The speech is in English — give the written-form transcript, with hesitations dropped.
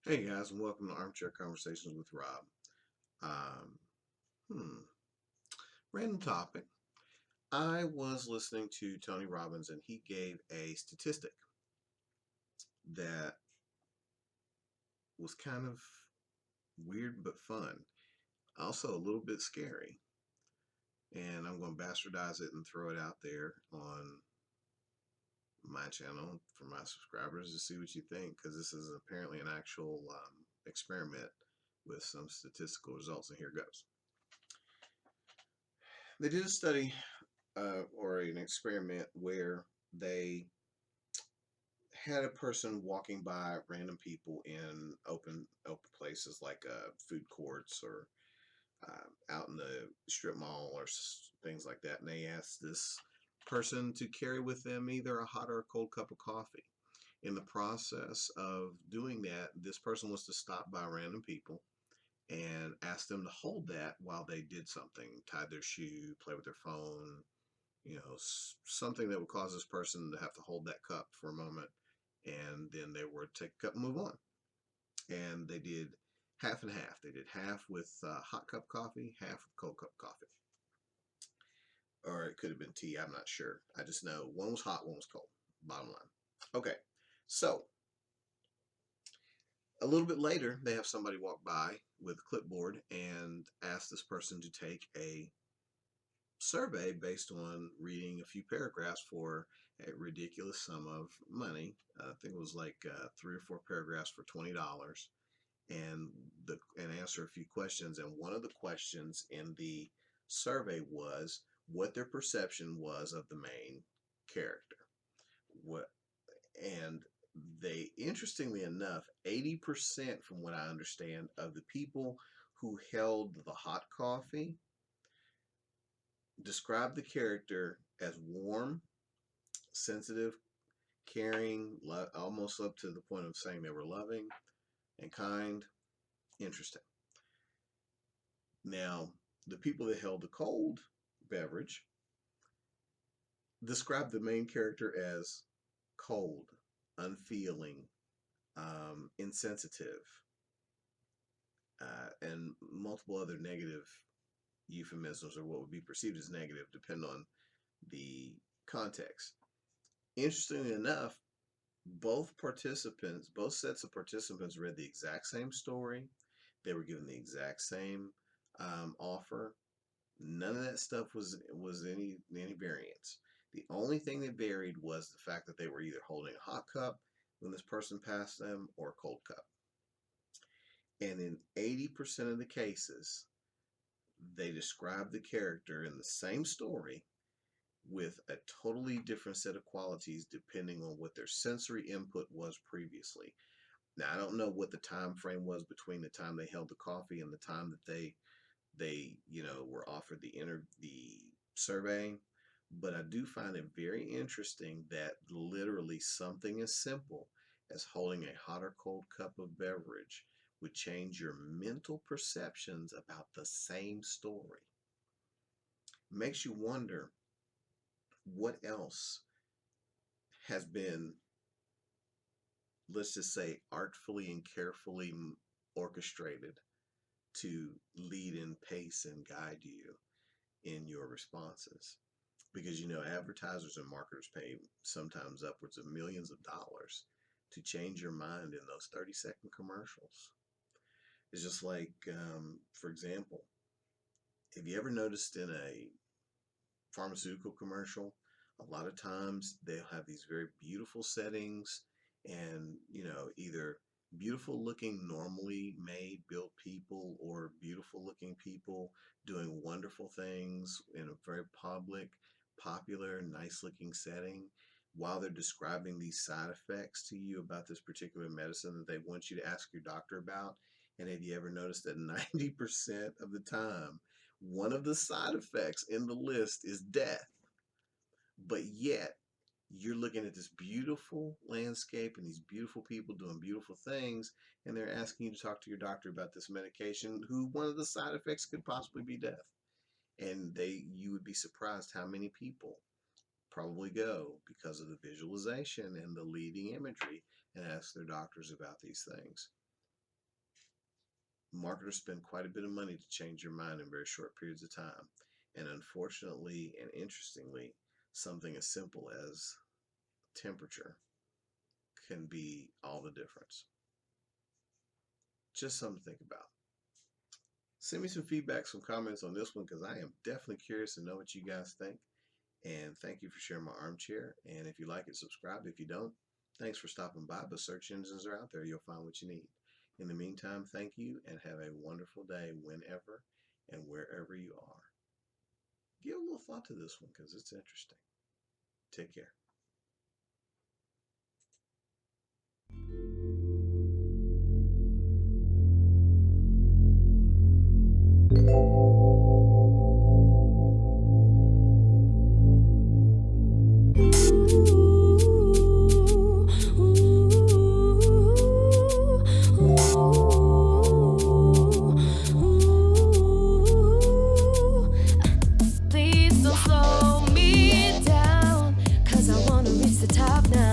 Hey guys, and welcome to Armchair Conversations with Rob. Um, hmm, Random topic. I was listening to Tony Robbins, and he gave a statistic that was kind of weird but fun, also a little bit scary. And I'm going to bastardize it and throw it out there on my channel for my subscribers to see what you think, because this is apparently an actual experiment with some statistical results. And here goes. They did a study or an experiment where they had a person walking by random people in open places like food courts or out in the strip mall or things like that, and they asked this person to carry with them either a hot or a cold cup of coffee. In the process of doing that, this person was to stop by random people and ask them to hold that while they did something, tied their shoe, play with their phone, something that would cause this person to have to hold that cup for a moment, and then they would take a cup and move on. And they did half and half. They did half with hot cup coffee, half with cold cup coffee. Or it could have been tea, I'm not sure. I just know one was hot, one was cold. Bottom line. Okay, so a little bit later, they have somebody walk by with a clipboard and ask this person to take a survey based on reading a few paragraphs for a ridiculous sum of money. I think it was like 3 or 4 paragraphs for $20, and answer a few questions. And one of the questions in the survey was what their perception was of the main character. What and they, interestingly enough, 80%, from what I understand, of the people who held the hot coffee described the character as warm, sensitive, caring, almost up to the point of saying they were loving and kind. Interesting. Now, the people that held the cold beverage described the main character as cold, unfeeling, insensitive, and multiple other negative euphemisms, or what would be perceived as negative, depending on the context. Interestingly enough, both sets of participants read the exact same story. They were given the exact same offer. None of that stuff was any variance. The only thing that varied was the fact that they were either holding a hot cup when this person passed them or a cold cup. And in 80% of the cases, they described the character in the same story with a totally different set of qualities depending on what their sensory input was previously. Now, I don't know what the time frame was between the time they held the coffee and the time that they were offered the survey, but I do find it very interesting that literally something as simple as holding a hot or cold cup of beverage would change your mental perceptions about the same story. Makes you wonder what else has been, let's just say, artfully and carefully orchestrated to lead and pace and guide you in your responses. Because advertisers and marketers pay sometimes upwards of millions of dollars to change your mind in those 30-second commercials. It's just like, for example, have you ever noticed in a pharmaceutical commercial, a lot of times they'll have these very beautiful settings and, either beautiful looking, normally made, built people, or beautiful looking people doing wonderful things in a very popular, nice looking setting while they're describing these side effects to you about this particular medicine that they want you to ask your doctor about. And have you ever noticed that 90% of the time, one of the side effects in the list is death, but yet you're looking at this beautiful landscape and these beautiful people doing beautiful things, and they're asking you to talk to your doctor about this medication, who one of the side effects could possibly be death. And you would be surprised how many people probably go because of the visualization and the leading imagery and ask their doctors about these things. Marketers spend quite a bit of money to change your mind in very short periods of time. And unfortunately and interestingly, something as simple as temperature can be all the difference. Just something to think about. Send me some feedback, some comments on this one, because I am definitely curious to know what you guys think. And thank you for sharing my armchair. And if you like it, subscribe. If you don't, thanks for stopping by. But search engines are out there. You'll find what you need. In the meantime, thank you and have a wonderful day whenever and wherever you are. Give a little thought to this one because it's interesting. Take care. Please don't slow me down, 'cause I wanna reach the top now.